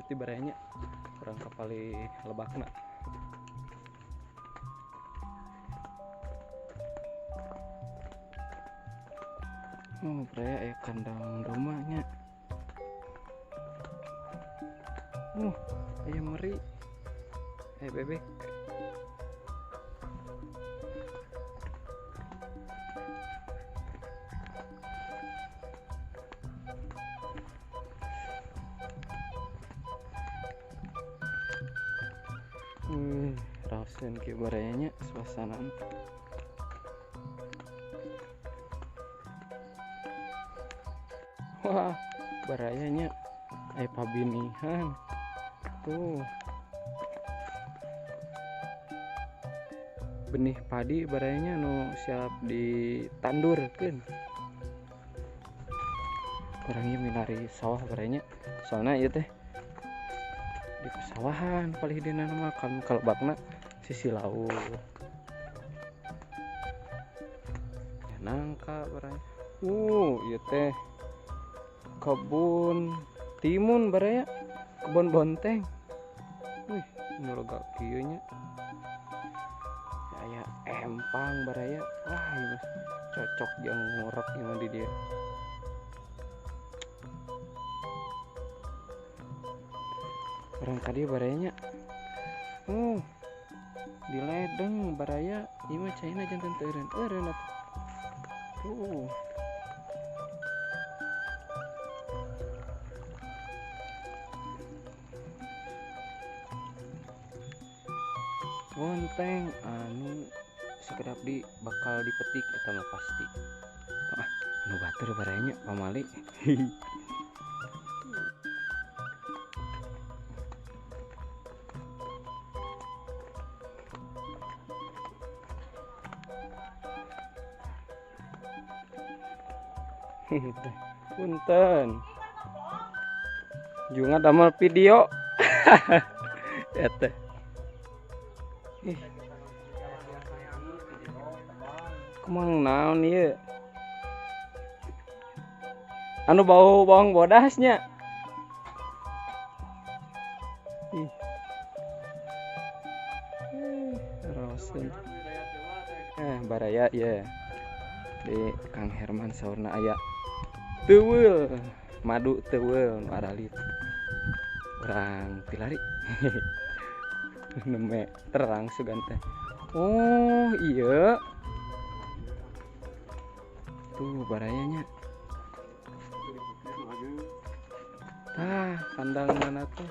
lanjut di barenya kurang kapali lebakna. Oh baraya aya kandang domanya. Aya meri, aya bebek. Rasen kieu barayanya suasanaan. Wah, barayanya aya pabinihan. Tuh. Benih padi barayanya nu siap ditandurkeun. Urang ieu milari sawah barayanya. Soalna ieu teh di pesawahan paling hidina mah kan kalebakna sisi laut. Ya nangka baraya. Ieu teh kebun timun baraya, kebun bonteng. Wih, nu lega kieu nya. Aya empang baraya. Wah, ieu cocok jeung ngorek ieu mah di dieu. Orang tadi barayanya di ledeng baraya ieu mah caina janten teu eureun atuh. Tuh. Bonteng anu sekedap bakal dipetik eta mah pasti. Anu batur barayanya pamali. Punten. Junga damel video. Eta. Kumang naon ieu? Anu bau bawang bodasnya. Rosen. Baraya ya. Di Kang Herman saurna aya teuweul, madu teuweul nu aralit. Urang pilari. Neme terang sugan teh. Oh, iya. Tuh barayanya. Kandang mana tuh?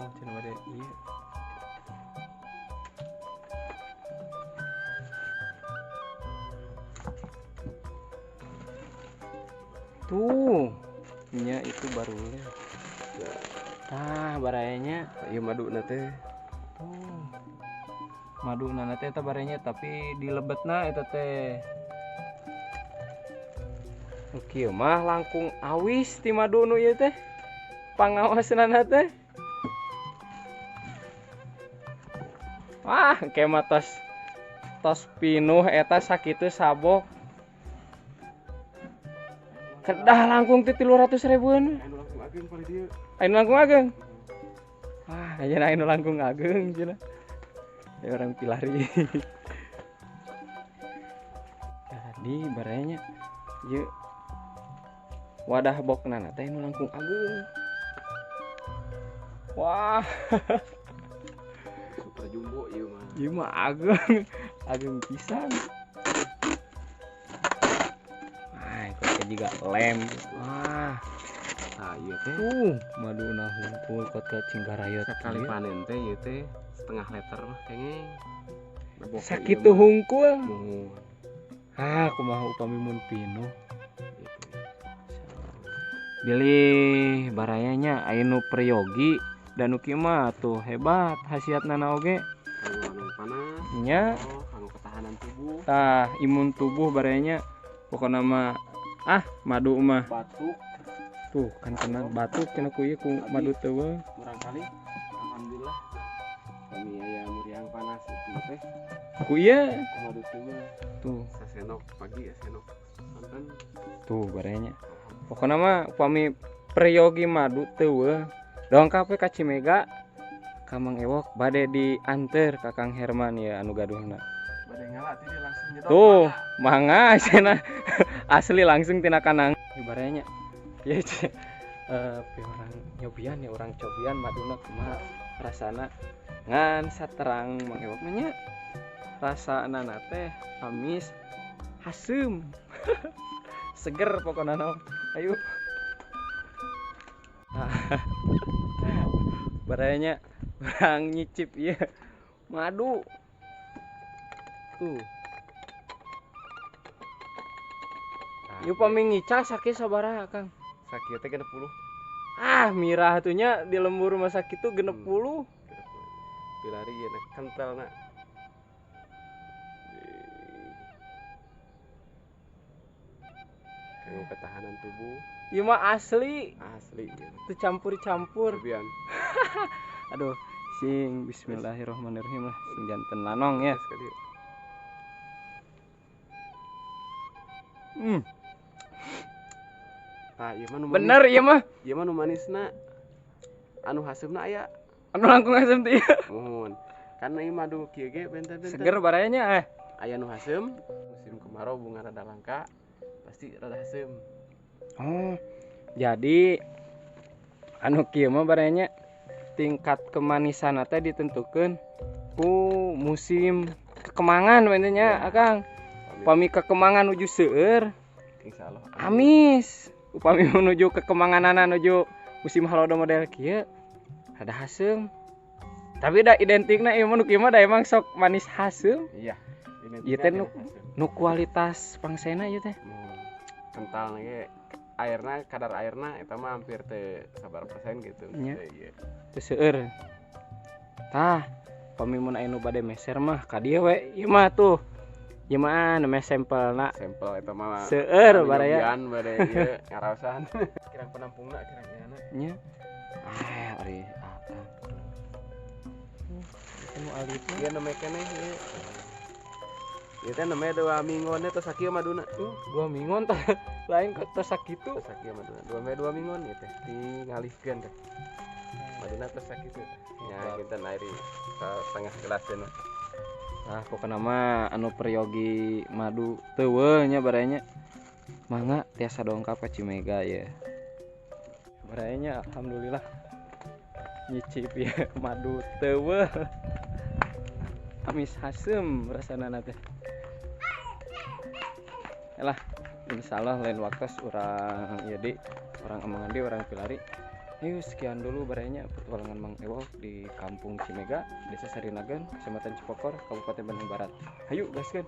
Oh, cenah bade ieu. Tuh. Nya itu baru. Barayanya ieu maduna teh. Tuh. Maduna teh eta barayanya tapi dilebetna eta teh. Kieu mah langkung awis ti madu nu ieu teh. Pangawasna teh. Wah, kema tos pinuh eta sakitu sabok. Kedah langkung ti 300.000-an. Anu langkung ageng. Wah, ayeuna anu langkung ageng cenah. Ya orang pilari. Jadi barayanya ieu wadah bokna teh nu langkung ageng. Wah. Super jumbo ieu mah. Ieu mah ageng, ageng pisan. Kok juga lem. Wah. Ieu teh. Maduna hungkul kot cinggarayot. Sekali panen teh ieu teh setengah liter mah kengeng. Sakitu hungkul. Kumaha upami mun pinuh. Bilih barayanya aya nu prayogi dan nu kieu mah tuh hebat hasiatna oge. Anu panas. Nya. Anu ketahanan tubuh. Imun tubuh barayanya pokona mah madu mah. Batuk. Tuh kan kena batuk cenah ku ieu ku madu teuweul. Murang kali alhamdulillah kami aya muriang panas itu teh. Ku ieu Madu teuweul. tuh Sasenok pagi ya senok santen. tuh barayanya. Pokona mah upami Priyogi madu teueuh dongkap we ka Cimega ka Mang Ewok bade dianter ka Kang Herman ya anu gaduhna. Bade ngalah teh dia langsung nyedot. Tuh, mangga cenah asli langsung tina kanang ibaratnya. Ya orang nyobian ya orang cobian maduna kumaha rasana ngan saterang Mang Ewok nya rasana teh amis hasem seger pokokna naon ayo baranya orang nyicip ya madu tuh yuk pami ngicah sakit sabaraha Kang Sakit teh 60. mirah tuhnya di lembur rumah sakit tuh 60 Pilari ya kental nak. Kayak ketahanan tubuh ieu mah asli asli gitu. teu campur-campur Kebian. aduh sing bismillahirrahmanirrahim lah sing janten lanong ya Sekali. Tah ieu mah nu bener ieu mah ieu mah nu manisna. Anu haseumna aya. anu langkung asem teh Mohon. Karena ieu madu kieu ge benten-benten. seger baranya Aya nu haseum, musim kemarau bunga rada langka, pasti rada haseum. oh jadi anu kieu mah baranya tingkat kemanisan teh ditentukeun ku musim kekemangan bentennya Akang upami kekemangan nuju seueur Insyaallah. amis upami menuju kekemanganana nuju musim halodo model kieu ada hasem tapi da identikna ieu mah nu kieu mah da emang sok manis hasem Iya. ieu teh nu kualitas pangsena ieu teh Kental ge airna kadar airna eta mah hampir teu sabar persen gitu. Nya. Iya. teu seueur tah upami mun aya nu bade meser mah ka dieu we ieu mah tuh ieu mah nu sampelna Sampel eta mah seueur baraya bade ieu ngaraosan. Kirang penampungna kirang enak. nya ari Akang anu alitna Ieu nu keneh ieu. Ieu teh namanya 2 mingguan teh sakieu maduna. 2 mingon tah lain ka tos sakitu Sakieu maduna. 2 mingguan ieu teh tingalihkeun teh. Maduna teh sakitu. Nya kita airi setengah gelas teh. nah pokokna mah anu Priyogi madu teueuh nya baranya mangga tiasa dongkap ka Cimega ya baranya alhamdulillah nyicip ya madu teueuh amis hasem rasana teh lah insyaallah lain waktu urang ieu di urang amangan di urang Pilari. Yuk sekian dulu baranya petualangan Mang Ewok di Kampung Cimega, Desa Sarinagan, Kecamatan Cipokor, Kabupaten Bandung Barat. Hayu gaskeun.